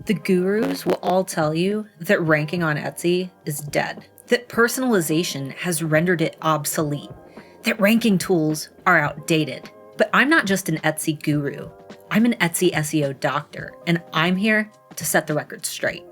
The gurus will all tell you that ranking on Etsy is dead, that personalization has rendered it obsolete, that ranking tools are outdated. But I'm not just an Etsy guru. I'm an Etsy SEO doctor, and I'm here to set the record straight.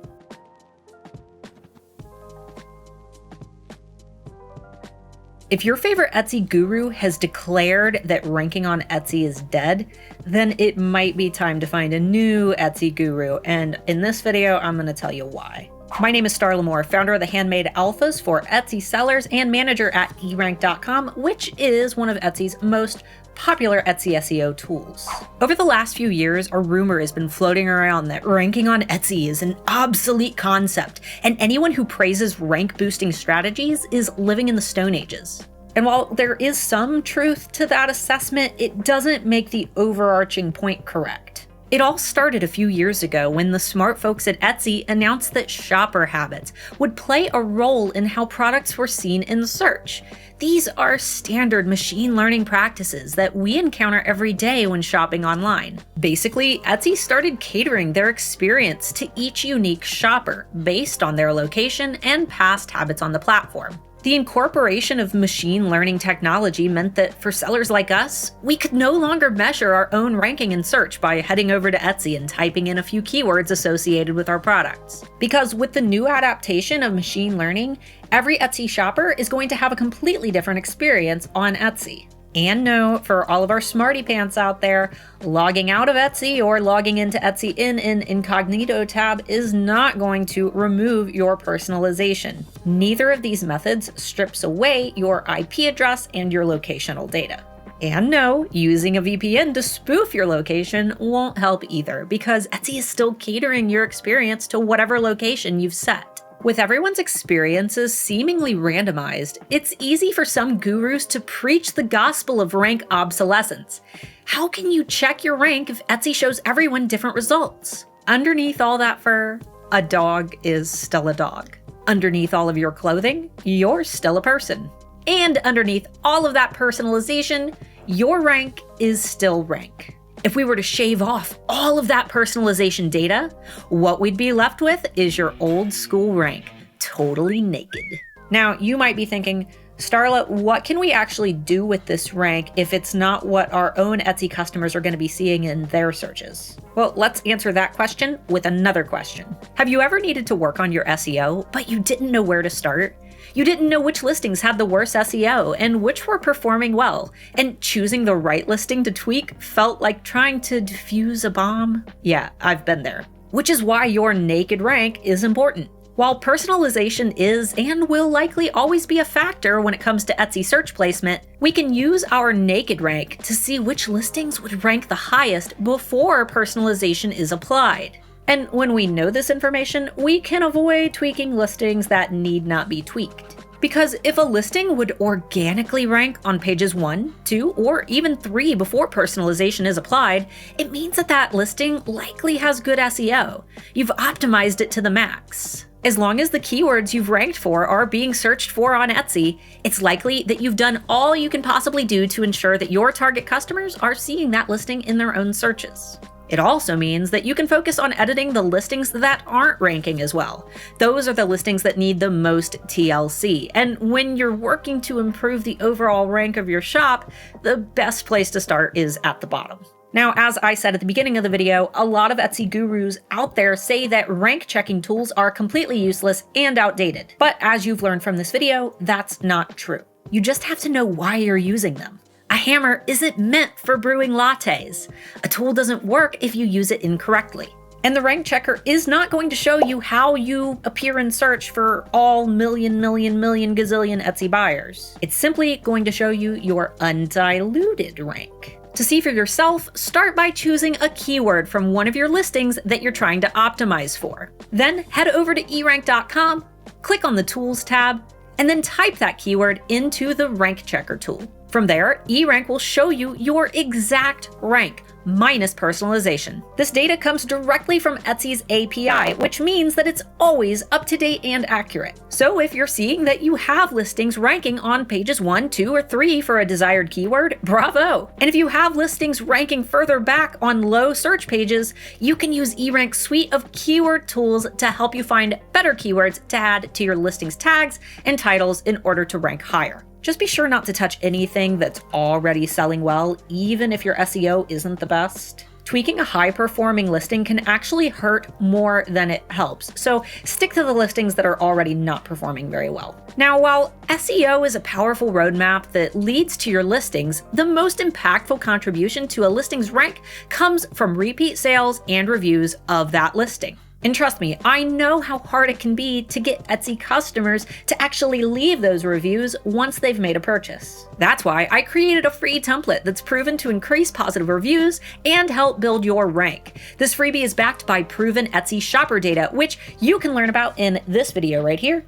If your favorite Etsy guru has declared that ranking on Etsy is dead, then it might be time to find a new Etsy guru, and in this video, I'm going to tell you why. My name is 𝔸𝕚𝕚𝕦, founder of the Handmade Alphas for Etsy sellers and manager at erank.com, which is one of Etsy's most popular Etsy SEO tools. Over the last few years, a rumor has been floating around that ranking on Etsy is an obsolete concept, and anyone who praises rank boosting strategies is living in the Stone Ages. And while there is some truth to that assessment, it doesn't make the overarching point correct. It all started a few years ago when the smart folks at Etsy announced that shopper habits would play a role in how products were seen in the search. These are standard machine learning practices that we encounter every day when shopping online. Basically, Etsy started catering their experience to each unique shopper based on their location and past habits on the platform. The incorporation of machine learning technology meant that for sellers like us, we could no longer measure our own ranking in search by heading over to Etsy and typing in a few keywords associated with our products. Because with the new adaptation of machine learning, every Etsy shopper is going to have a completely different experience on Etsy. And no, for all of our smarty pants out there, logging out of Etsy or logging into Etsy in an incognito tab is not going to remove your personalization. Neither of these methods strips away your IP address and your locational data. And no, using a VPN to spoof your location won't help either, because Etsy is still catering your experience to whatever location you've set. With everyone's experiences seemingly randomized, it's easy for some gurus to preach the gospel of rank obsolescence. How can you check your rank if Etsy shows everyone different results? Underneath all that fur, a dog is still a dog. Underneath all of your clothing, you're still a person. And underneath all of that personalization, your rank is still rank. If we were to shave off all of that personalization data, what we'd be left with is your old school rank, totally naked. Now, you might be thinking, 𝔸𝕚𝕚, what can we actually do with this rank if it's not what our own Etsy customers are going to be seeing in their searches? Well, let's answer that question with another question. Have you ever needed to work on your SEO, but you didn't know where to start? You didn't know which listings had the worst SEO and which were performing well, and choosing the right listing to tweak felt like trying to defuse a bomb? Yeah, I've been there. Which is why your naked rank is important. While personalization is and will likely always be a factor when it comes to Etsy search placement, we can use our naked rank to see which listings would rank the highest before personalization is applied. And when we know this information, we can avoid tweaking listings that need not be tweaked. Because if a listing would organically rank on pages 1, 2, or even 3 before personalization is applied, it means that that listing likely has good SEO. You've optimized it to the max. As long as the keywords you've ranked for are being searched for on Etsy, it's likely that you've done all you can possibly do to ensure that your target customers are seeing that listing in their own searches. It also means that you can focus on editing the listings that aren't ranking as well. Those are the listings that need the most TLC. And when you're working to improve the overall rank of your shop, the best place to start is at the bottom. Now, as I said at the beginning of the video, a lot of Etsy gurus out there say that rank checking tools are completely useless and outdated. But as you've learned from this video, that's not true. You just have to know why you're using them. A hammer isn't meant for brewing lattes. A tool doesn't work if you use it incorrectly. And the rank checker is not going to show you how you appear in search for all million gazillion Etsy buyers. It's simply going to show you your undiluted rank. To see for yourself, start by choosing a keyword from one of your listings that you're trying to optimize for. Then head over to erank.com, click on the Tools tab, and then type that keyword into the rank checker tool. From there, eRank will show you your exact rank, minus personalization. This data comes directly from Etsy's API, which means that it's always up to date and accurate. So if you're seeing that you have listings ranking on pages 1, 2, or 3 for a desired keyword, bravo! And if you have listings ranking further back on low search pages, you can use eRank's suite of keyword tools to help you find better keywords to add to your listings tags and titles in order to rank higher. Just be sure not to touch anything that's already selling well, even if your SEO isn't the best. Tweaking a high-performing listing can actually hurt more than it helps, so stick to the listings that are already not performing very well. Now, while SEO is a powerful roadmap that leads to your listings, the most impactful contribution to a listing's rank comes from repeat sales and reviews of that listing. And trust me, I know how hard it can be to get Etsy customers to actually leave those reviews once they've made a purchase. That's why I created a free template that's proven to increase positive reviews and help build your rank. This freebie is backed by proven Etsy shopper data, which you can learn about in this video right here.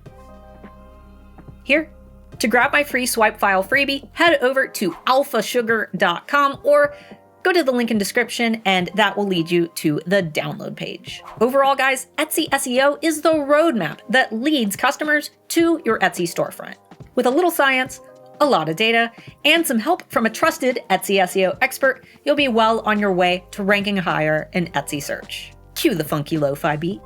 To grab my free swipe file freebie, head over to alphasugar.com or go to the link in description and that will lead you to the download page. Overall, guys, Etsy SEO is the roadmap that leads customers to your Etsy storefront. With a little science, a lot of data, and some help from a trusted Etsy SEO expert, you'll be well on your way to ranking higher in Etsy search. Cue the funky lo-fi beat.